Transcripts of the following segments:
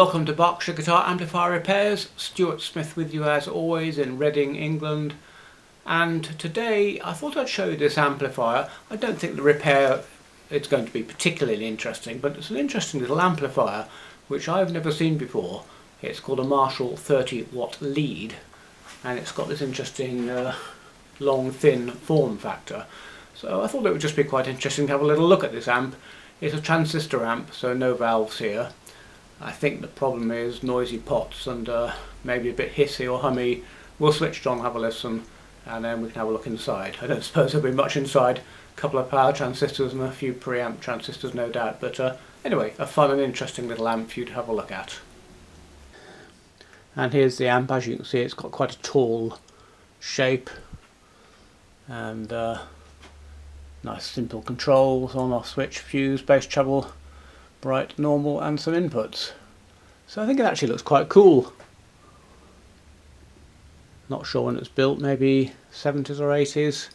Welcome to Berkshire Guitar Amplifier Repairs. Stuart Smith with you as always in Reading, England. And today I thought I'd show you this amplifier. I don't think the repair is going to be particularly interesting, but it's an interesting little amplifier which I've never seen before. It's called a Marshall 30 watt lead, and it's got this interesting long thin form factor. So I thought it would just be quite interesting to have a little look at this amp. It's a transistor amp, so no valves here. I think the problem is noisy pots and maybe a bit hissy or hummy. We'll switch it on, have a listen, and then we can have a look inside. I don't suppose there'll be much inside. A couple of power transistors and a few preamp transistors, no doubt. But anyway, a fun and interesting little amp for you to have a look at. And here's the amp. As you can see, it's got quite a tall shape and nice simple controls: on off switch, fuse, bass, treble, bright, normal, and some inputs. So I think it actually looks quite cool. Not sure when it was built, maybe 70s or 80s.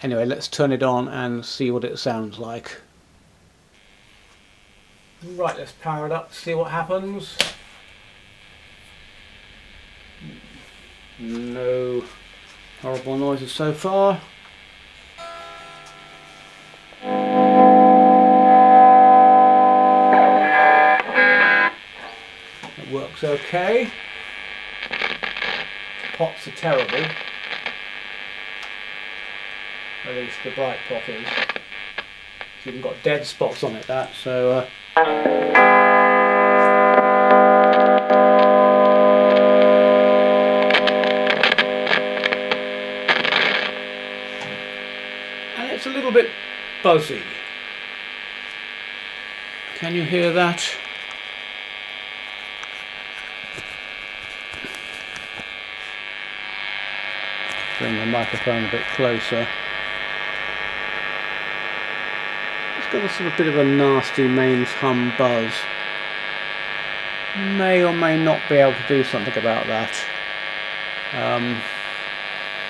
Anyway, let's turn it on and see what it sounds like. Right, let's power it up, see what happens. No horrible noises so far. Works okay. Pots are terrible. At least the bright pot is. It's even got dead spots on it, that, so and it's a little bit buzzy. Can you hear that? Bring the microphone a bit closer. It's got a sort of bit of a nasty mains hum buzz. May or may not be able to do something about that.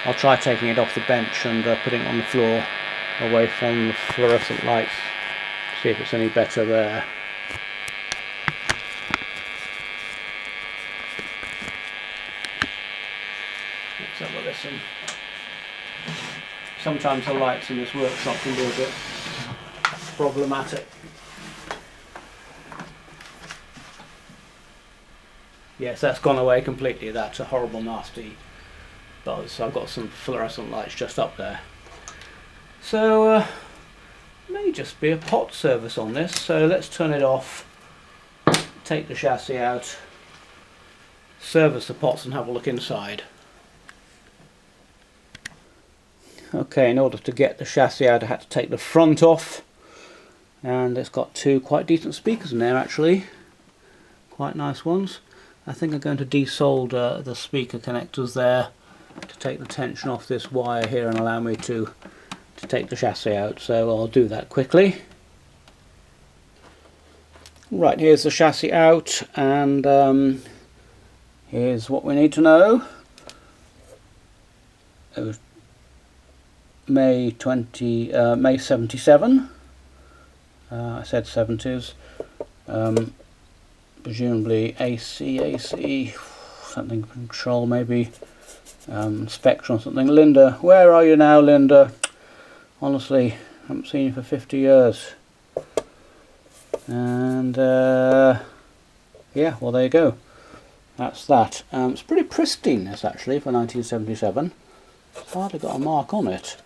I'll try taking it off the bench and putting it on the floor away from the fluorescent lights. See if it's any better there. Let's have a listen. Sometimes the lights in this workshop can be a bit problematic. Yes, that's gone away completely. That's a horrible nasty buzz. I've got some fluorescent lights just up there. So may just be a pot service on this, so let's turn it off, take the chassis out, service the pots and have a look inside. Okay, in order to get the chassis out I had to take the front off, and it's got two quite decent speakers in there actually, quite nice ones. I think I'm going to desolder the speaker connectors there to take the tension off this wire here and allow me to take the chassis out, so I'll do that quickly. Right, here's the chassis out, and here's what we need to know. It was May 77. I said 70s. Presumably AC, something control maybe, Spectrum or something. Linda, where are you now, Linda? Honestly, I haven't seen you for 50 years. And yeah, well there you go. That's that. It's pretty pristine this actually for 1977. It's hardly got a mark on it.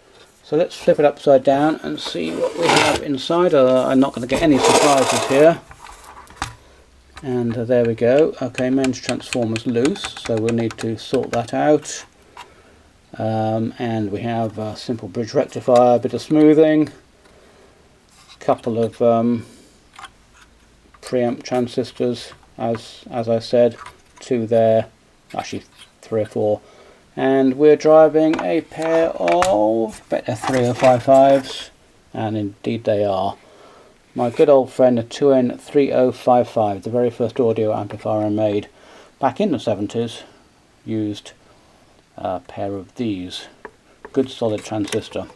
So let's flip it upside down and see what we have inside. I'm not going to get any surprises here. And there we go. Okay, mains transformer's loose, so we'll need to sort that out. And we have a simple bridge rectifier, a bit of smoothing, a couple of preamp transistors, as I said, two there, actually 3 or 4. And we're driving a pair of better 3055s, and indeed they are. My good old friend, a 2N3055, the very first audio amplifier I made back in the 70s, used a pair of these. Good solid transistor.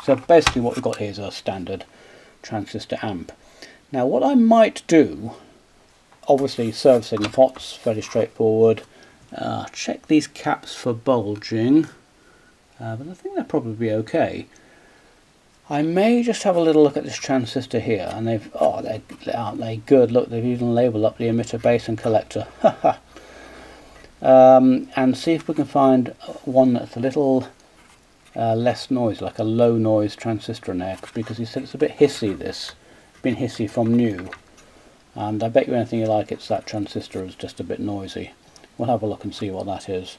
So basically what we've got here is a standard transistor amp. Now what I might do, obviously servicing the pots, fairly straightforward. Check these caps for bulging, but I think they'll probably be okay. I may just have a little look at this transistor here, and aren't they good? Look, they've even labelled up the emitter, base and collector. And see if we can find one that's a little less noise, like a low noise transistor in there, because he said it's a bit hissy. This been hissy from new, and I bet you anything you like it's that transistor is just a bit noisy. We'll have a look and see what that is.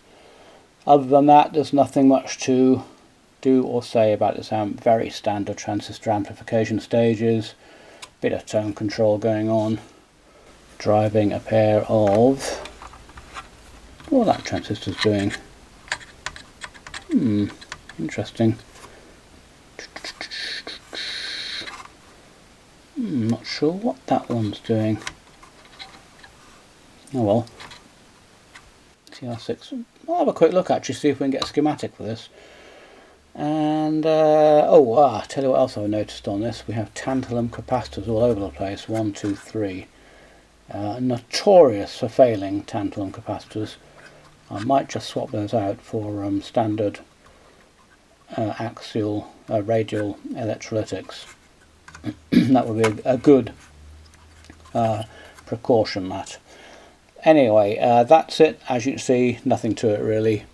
Other than that, there's nothing much to do or say about this amp. Very standard transistor amplification stages, bit of tone control going on, driving a pair of, what that transistor's doing. Interesting. Not sure what that one's doing. Oh well. TR6. I'll have a quick look actually, see if we can get a schematic for this. And tell you what else I've noticed on this. We have tantalum capacitors all over the place. 1, 2, 3. Notorious for failing, tantalum capacitors. I might just swap those out for standard axial radial electrolytics. That would be a good precaution, that. Anyway, that's it. As you can see, nothing to it really.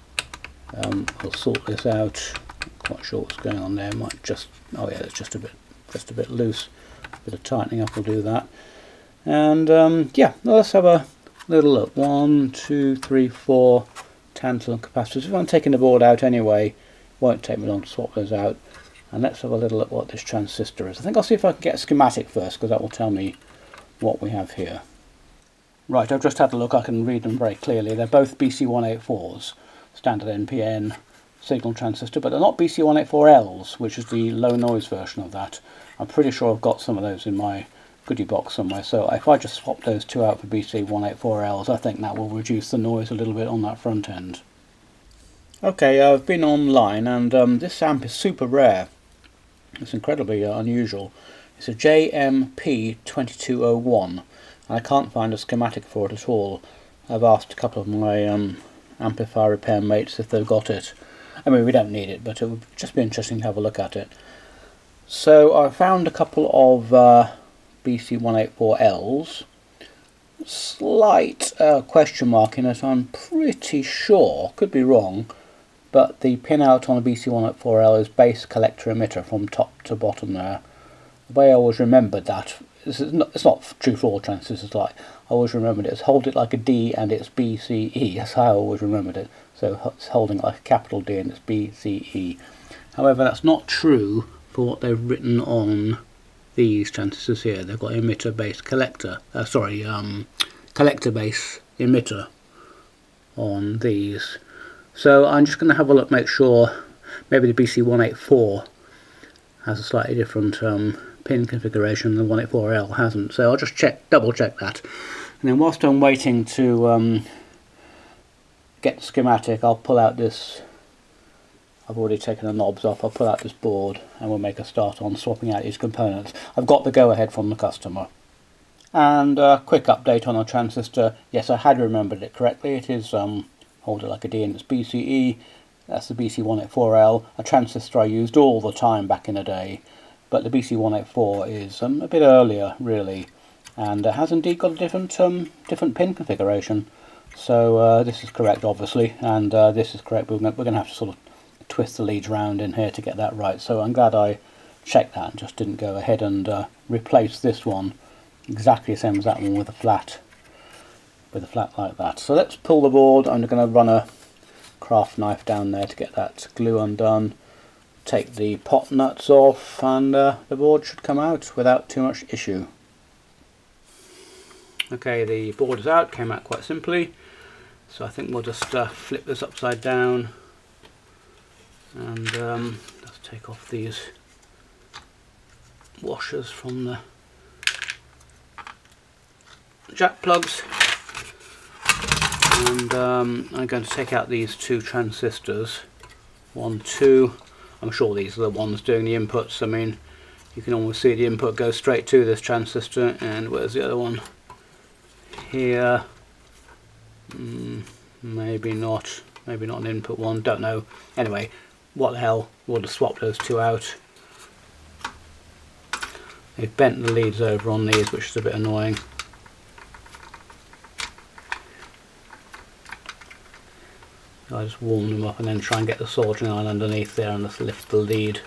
We'll sort this out. Not quite sure what's going on there. Might just, oh yeah, it's just a bit loose. A bit of tightening up will do that. And yeah, let's have a little look. 1, 2, 3, 4 tantalum capacitors. If I'm taking the board out anyway, won't take me long to swap those out. And let's have a little look what this transistor is. I think I'll see if I can get a schematic first, because that will tell me what we have here. Right, I've just had a look. I can read them very clearly. They're both BC184s, standard NPN signal transistor, but they're not BC184Ls, which is the low noise version of that. I'm pretty sure I've got some of those in my goodie box somewhere, so if I just swap those two out for BC184Ls, I think that will reduce the noise a little bit on that front end. Okay, I've been online, and this amp is super rare. It's incredibly unusual. It's a JMP2201, and I can't find a schematic for it at all. I've asked a couple of my amplifier repair mates if they've got it. I mean, we don't need it, but it would just be interesting to have a look at it. So I found a couple of BC184Ls. Slight question mark in it, I'm pretty sure, could be wrong, but the pinout on a BC184L is base collector emitter from top to bottom there. The way I always remembered that, it's not true for all transistors, like I always remembered it as hold it like a D and it's BCE. That's how I always remembered it. So it's holding it like a capital D and it's BCE. However, that's not true for what they've written on these transistors here. They've got emitter base collector, collector base emitter on these. So I'm just going to have a look, make sure maybe the BC184 has a slightly different pin configuration than the 184L hasn't. So I'll just double check that. And then whilst I'm waiting to get the schematic, I'll pull out this. I've already taken the knobs off. I'll pull out this board and we'll make a start on swapping out these components. I've got the go-ahead from the customer. And a quick update on our transistor. Yes, I had remembered it correctly. It is hold it like a D and it's BCE. That's the BC184L, a transistor I used all the time back in the day. But the BC184 is a bit earlier, really, and has indeed got a different pin configuration. So this is correct, obviously, and this is correct. We're going to have to sort of twist the leads round in here to get that right. So I'm glad I checked that and just didn't go ahead and replace this one exactly the same as that one with a flat like that. So let's pull the board. I'm going to run a craft knife down there to get that glue undone. Take the pot nuts off, and the board should come out without too much issue. Okay, the board is out, came out quite simply. So I think we'll just flip this upside down and let's take off these washers from the jack plugs. And I'm going to take out these two transistors. 1, 2. I'm sure these are the ones doing the inputs. I mean, you can almost see the input go straight to this transistor. And where's the other one? here. Maybe not an input one, don't know. Anyway, what the hell, we'll just swap those two out. They've bent the leads over on these, which is a bit annoying. I just warm them up and then try and get the soldering iron underneath there and just lift the lead.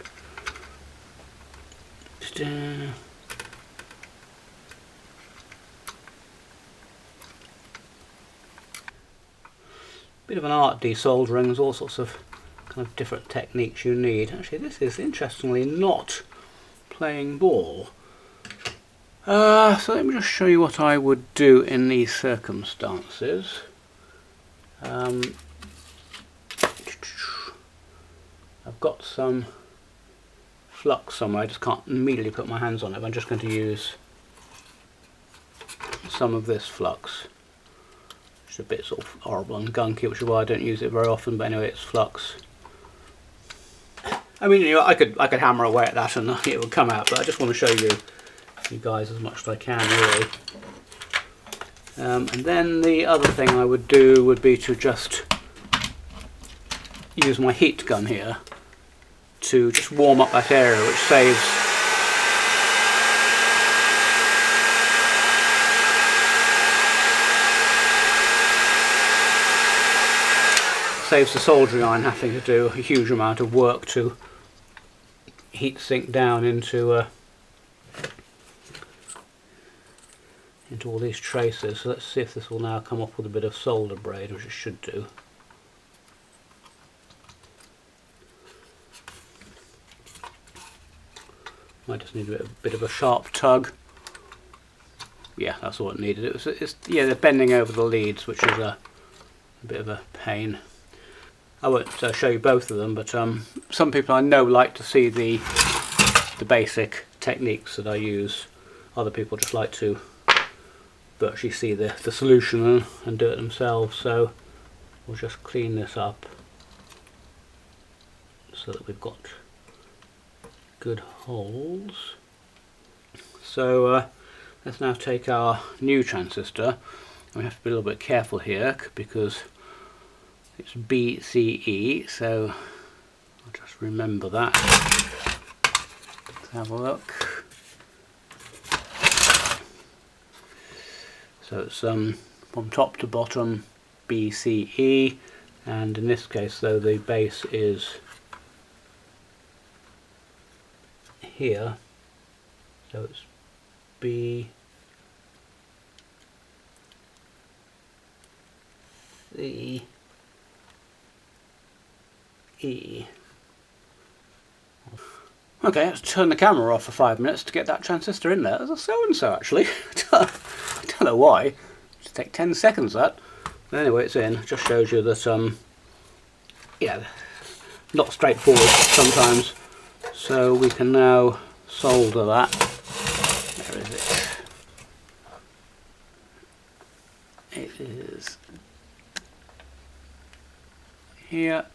Bit of an art desoldering. There's all sorts of kind of different techniques you need. Actually, this is interestingly not playing ball. So let me just show you what I would do in these circumstances. I've got some flux somewhere. I just can't immediately put my hands on it. I'm just going to use some of this flux. It's a bit sort of horrible and gunky, which is why I don't use it very often, but anyway, it's flux. I mean, you know, I could hammer away at that and it would come out, but I just want to show you guys as much as I can, really. And then the other thing I would do would be to just use my heat gun here to just warm up that area, which saves the soldering iron having to do a huge amount of work to heat sink down into all these traces. So let's see if this will now come off with a bit of solder braid, which it should do. Might just need a bit of a sharp tug. Yeah, that's all it needed. Yeah, they're bending over the leads, which is a bit of a pain. I won't show you both of them, but some people I know like to see the basic techniques that I use. Other people just like to virtually see the solution and do it themselves. So we'll just clean this up so that we've got good holes. So let's now take our new transistor. We have to be a little bit careful here because it's BCE, so I'll just remember that. Let's have a look. So it's from top to bottom BCE, and in this case though the base is here, so it's B C E. Okay, let's turn the camera off for 5 minutes to get that transistor in there. There's a so-and-so actually. I don't know why. Just take 10 seconds that. But anyway, it's in. It just shows you that yeah, not straightforward sometimes. So we can now solder that. Where is it? It is here.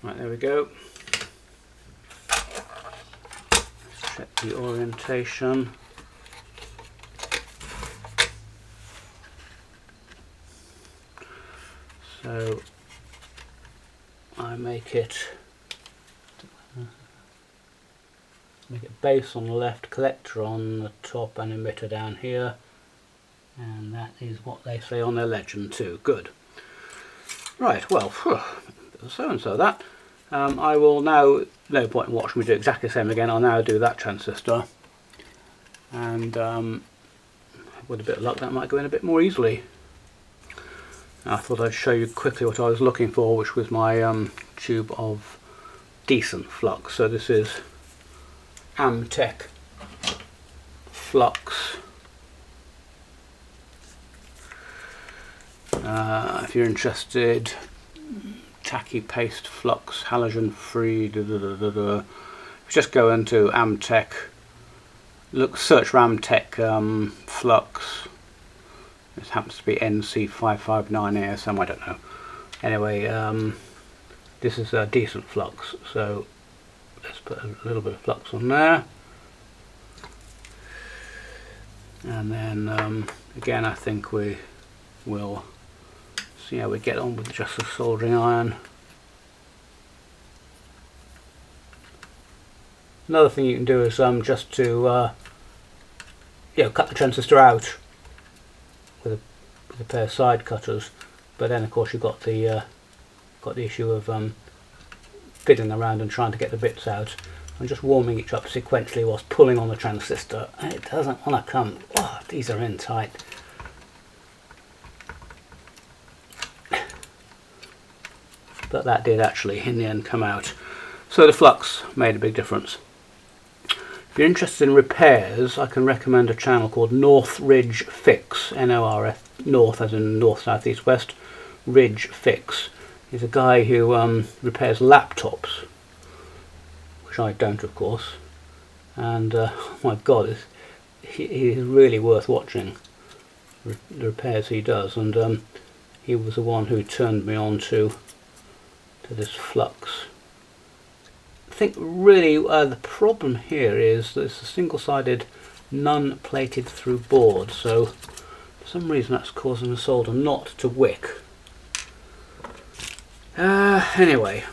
Right, there we go. Let's check the orientation. So I make it base on the left, collector on the top, and emitter down here, and that is what they say on their legend too. Good. Right, well, so and so that. I will now, no point in watching me do exactly the same again. I'll now do that transistor, and with a bit of luck that might go in a bit more easily. I thought I'd show you quickly what I was looking for, which was my tube of decent flux. So this is Amtech flux. If you're interested, tacky paste flux, halogen free, Just go into Amtech look, search Ramtech flux. This happens to be NC559 ASM, I don't know. Anyway, this is a decent flux, so let's put a little bit of flux on there. And then again, I think we will see how we get on with just the soldering iron. Another thing you can do is just to cut the transistor out with a pair of side cutters, but then of course you've got the issue of fiddling around and trying to get the bits out. I'm just warming each up sequentially whilst pulling on the transistor. It doesn't want to come. Oh, these are in tight. But that did actually in the end come out. So the flux made a big difference. If you're interested in repairs, I can recommend a channel called North Ridge Fix, N-O-R-F, North as in North, South, East, West, Ridge Fix. He's a guy who repairs laptops, which I don't, of course, and oh my God, he is really worth watching, the repairs he does, and he was the one who turned me on to this flux. I think really the problem here is that it's a single-sided non-plated through board, so for some reason that's causing the solder not to wick. Anyway,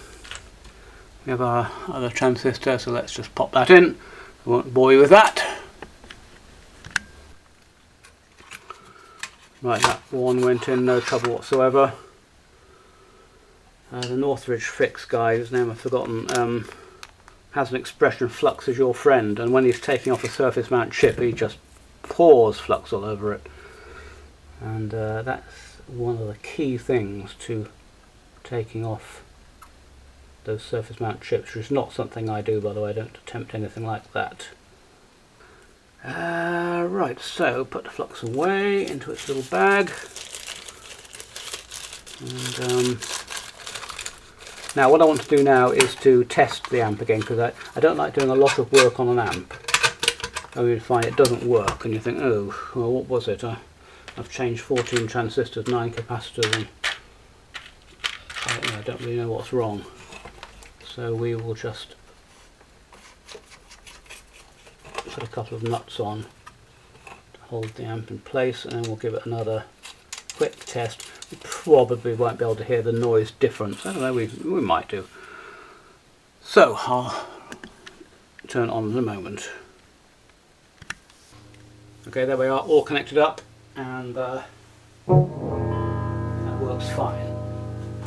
we have our other transistor, so let's just pop that in. I won't bore you with that. Right, that one went in, no trouble whatsoever. The Northridge Fix guy, whose name I've forgotten, has an expression, flux is your friend, and when he's taking off a surface mount chip he just pours flux all over it. And that's one of the key things to taking off those surface mount chips, which is not something I do, by the way. I don't attempt anything like that. Right, so put the flux away into its little bag, and now what I want to do now is to test the amp again, because I don't like doing a lot of work on an amp only to find it doesn't work and you think, oh well, what was it, I've changed 14 transistors, 9 capacitors, and I don't really know what's wrong. So we will just put a couple of nuts on to hold the amp in place, and then we'll give it another quick test. We probably won't be able to hear the noise difference. I don't know, we might do. So I'll turn it on in a moment. Okay, there we are, all connected up, and that works fine.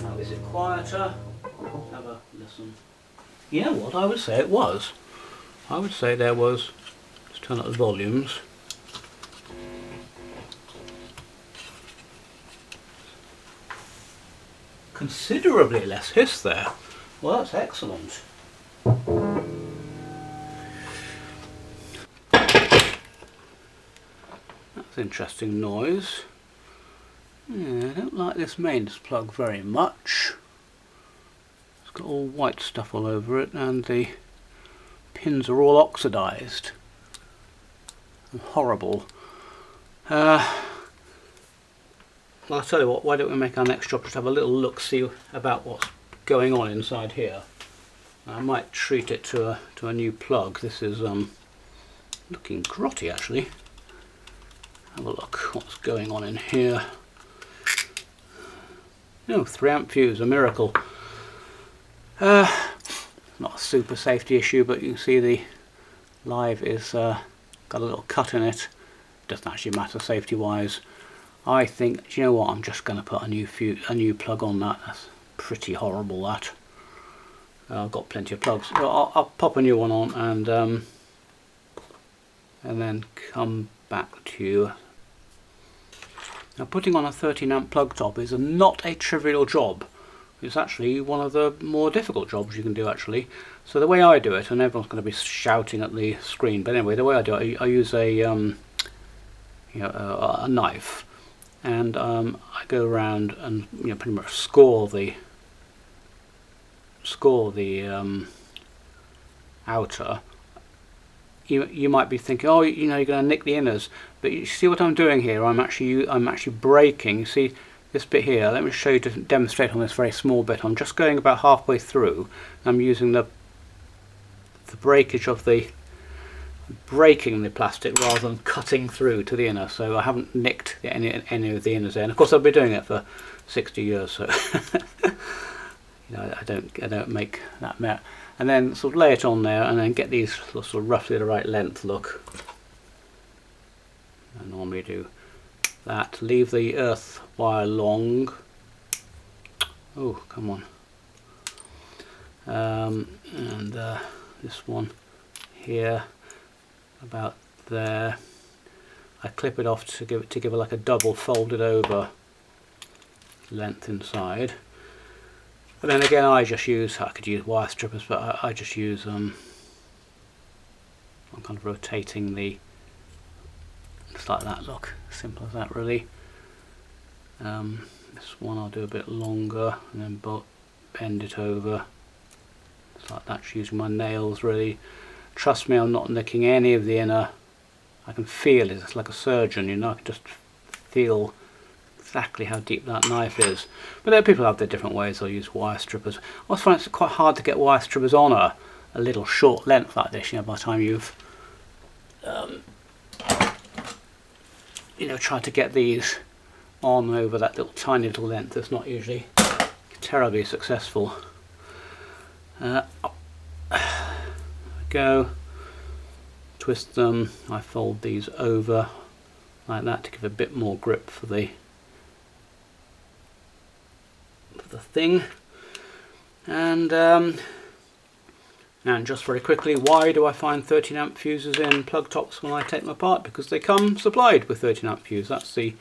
Now, is it quieter? Let's have a listen. You know what, I would say it was. I would say there was, let's turn up the volumes. Considerably less hiss there. Well, that's excellent. That's interesting noise. Yeah, I don't like this mains plug very much. It's got all white stuff all over it, and the pins are all oxidized. Horrible. Well, I'll tell you what, why don't we make our next job just have a little look-see about what's going on inside here. I might treat it to a new plug. This is looking grotty actually. Have a look what's going on in here. Oh, 3 amp fuse, a miracle. Not a super safety issue, but you can see the live is got a little cut in it. Doesn't actually matter safety wise. I think, do you know what, I'm just going to put a new plug on that. That's pretty horrible, that. I've got plenty of plugs. So I'll pop a new one on and then come back to you. Now, putting on a 13 amp plug top is not a trivial job. It's actually one of the more difficult jobs you can do actually. So the way I do it, and everyone's going to be shouting at the screen, but anyway, the way I do it, I use a knife, and I go around and pretty much score the outer you might be thinking, oh, you know, you're going to nick the inners, but you see what I'm doing here? I'm actually breaking. You see this bit here? Let me show you to demonstrate on this very small bit. I'm just going about halfway through. I'm using the breakage of the breaking the plastic rather than cutting through to the inner. So I haven't nicked any of the inners there. And of course, I've been doing it for 60 years, so you know, I don't make that mess. And then sort of lay it on there, and then get these sort of roughly the right length look. I normally do that. Leave the earth wire long. Oh, come on. And this one here, about there. I clip it off to give it like a double folded over length inside. But then again, I could use wire strippers, but I just use I'm kind of rotating just like that. Look, simple as that, really. This one I'll do a bit longer, and then bend it over. It's like that, just using my nails, really. Trust me, I'm not nicking any of the inner. I can feel it. It's like a surgeon, you know. I can just feel exactly how deep that knife is. But there, people have their different ways. They'll use wire strippers. I also find it's quite hard to get wire strippers on a little short length like this. You know, by the time you've you know, tried to get these on over that little tiny little length, it's not usually terribly successful. Go, twist them. I fold these over like that to give a bit more grip for the thing. And just very quickly, why do I find 13 amp fuses in plug tops when I take them apart? Because they come supplied with 13 amp fuse. That's the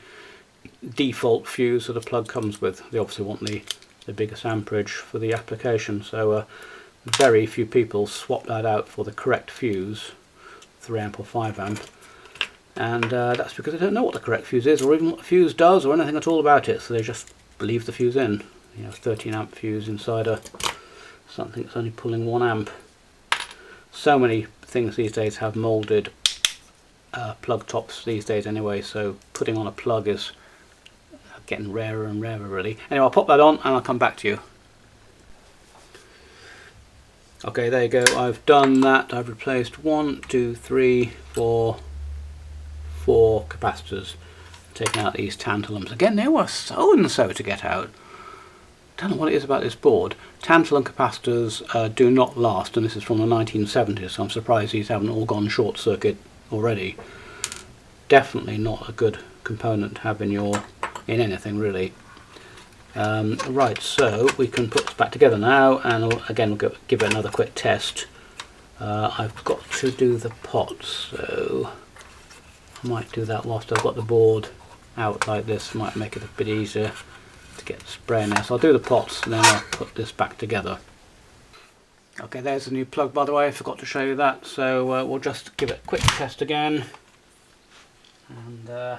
default fuse that a plug comes with. They obviously want the biggest amperage for the application, so very few people swap that out for the correct fuse, 3 amp or 5 amp, and that's because they don't know what the correct fuse is, or even what the fuse does, or anything at all about it, so they just leave the fuse in. You know, 13 amp fuse inside something that's only pulling 1 amp. So many things these days have moulded plug tops these days anyway, so putting on a plug is getting rarer and rarer, really. Anyway, I'll pop that on and I'll come back to you. Okay, there you go. I've done that. I've replaced 4 capacitors, taking out these tantalums. Again, they were so and so to get out. Don't know what it is about this board. Tantalum capacitors do not last, and this is from the 1970s, so I'm surprised these haven't all gone short circuit already. Definitely not a good component to have in anything, really. Right, so we can put this back together now, and again we'll give it another quick test. I've got to do the pots, so I might do that whilst I've got the board out like this. Might make it a bit easier to get the spray in there. So I'll do the pots and then I'll put this back together. Okay, there's the new plug, by the way. I forgot to show you that, so we'll just give it a quick test again. And yeah,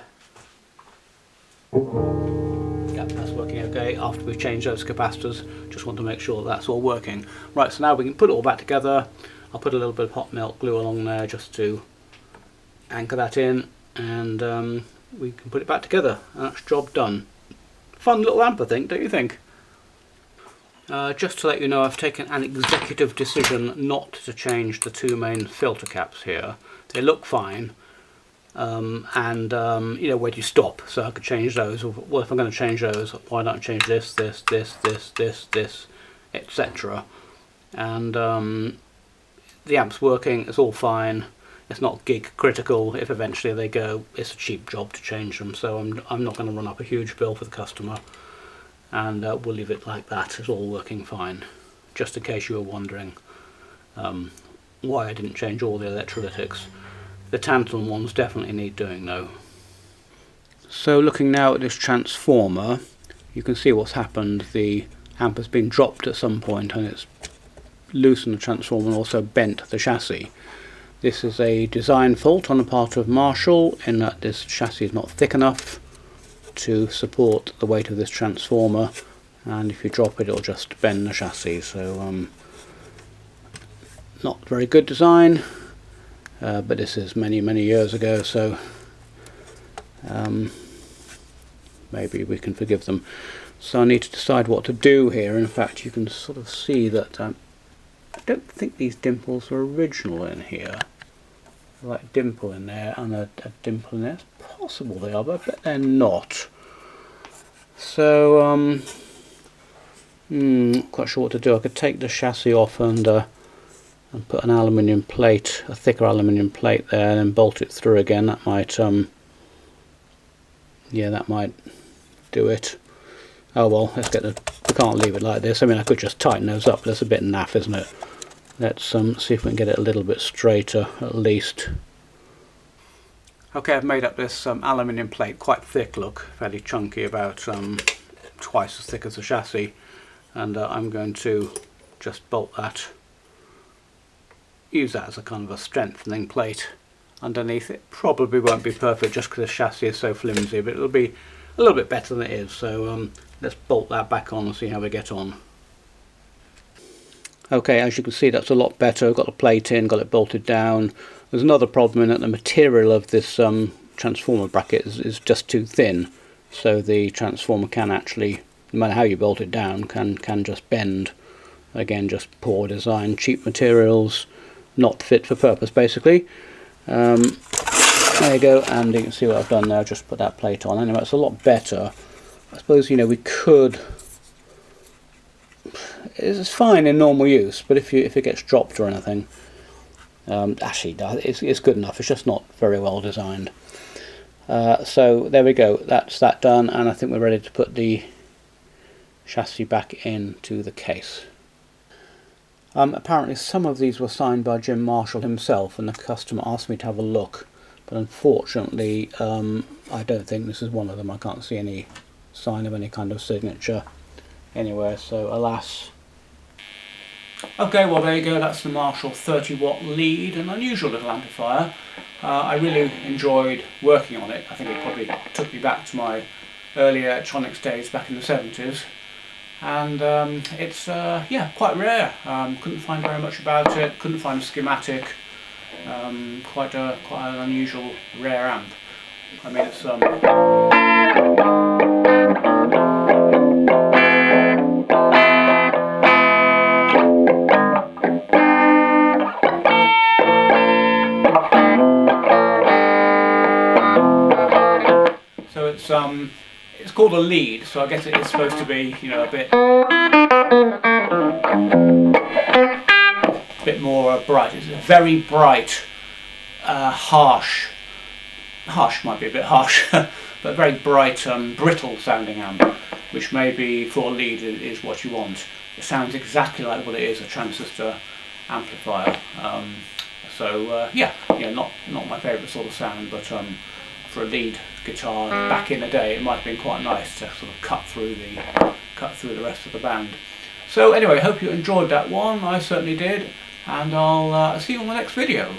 that's working okay after we've changed those capacitors. Just want to make sure that's all working. Right, so now we can put it all back together. I'll put a little bit of hot melt glue along there just to anchor that in, and we can put it back together, and that's job done. Fun little amp, I think, don't you think? Just to let you know, I've taken an executive decision not to change the 2 main filter caps here. They look fine, and you know, where do you stop? So I could change those. Well, if I'm going to change those, why don't I change this, etc. And the amp's working, it's all fine. It's not gig critical. If eventually they go, it's a cheap job to change them, so I'm not going to run up a huge bill for the customer, and we'll leave it like that. It's all working fine. Just in case you were wondering why I didn't change all the electrolytics. The tantalum ones definitely need doing though. So looking now at this transformer, you can see what's happened. The amp has been dropped at some point and it's loosened the transformer and also bent the chassis. This is a design fault on the part of Marshall, in that this chassis is not thick enough to support the weight of this transformer, and if you drop it, it'll just bend the chassis. So not very good design. but this is many years ago, so maybe we can forgive them. So I need to decide what to do here. In fact, you can sort of see that I don't think these dimples are original in here. Like a dimple in there and a dimple in there. It's possible they are, but I bet they're not. So not quite sure what to do. I could take the chassis off and put an aluminium plate, a thicker aluminium plate there, and then bolt it through again. That might yeah, that might do it. Oh well, let's get the, we can't leave it like this. I mean, I could just tighten those up, but that's a bit naff, isn't it? Let's see if we can get it a little bit straighter at least. Okay, I've made up this aluminium plate, quite thick look, fairly chunky, about twice as thick as the chassis, and I'm going to just bolt that, use that as a kind of a strengthening plate underneath. It probably won't be perfect just because the chassis is so flimsy, but it'll be a little bit better than it is. So let's bolt that back on and see how we get on. Okay, as you can see, that's a lot better. I've got the plate in, got it bolted down. There's another problem in that the material of this transformer bracket is just too thin, so the transformer can actually, no matter how you bolt it down, can just bend. Again, just poor design, cheap materials, not fit for purpose basically. There you go, and you can see what I've done there. Just put that plate on. Anyway, it's a lot better. I suppose, you know, we could, it's fine in normal use, but if it gets dropped or anything, actually it's good enough. It's just not very well designed. So there we go, that's that done, and I think we're ready to put the chassis back into the case. Apparently some of these were signed by Jim Marshall himself, and the customer asked me to have a look, but unfortunately I don't think this is one of them. I can't see any sign of any kind of signature anywhere, so alas. Okay, well there you go, that's the Marshall 30-watt lead, an unusual little amplifier. I really enjoyed working on it. I think it probably took me back to my early electronics days back in the 70s. And it's yeah, quite rare. Couldn't find very much about it, couldn't find a schematic. Quite an unusual, rare amp. I mean, it's so it's called a lead, so I guess it is supposed to be, you know, a bit more bright. It's a very bright, harsh might be a bit harsh, but very bright, brittle sounding amp, which maybe for a lead is what you want. It sounds exactly like what it is, a transistor amplifier. So yeah, not my favourite sort of sound, but for a lead guitar back in the day, it might have been quite nice to sort of cut through the rest of the band. So anyway, hope you enjoyed that one. I certainly did, and I'll see you on the next video.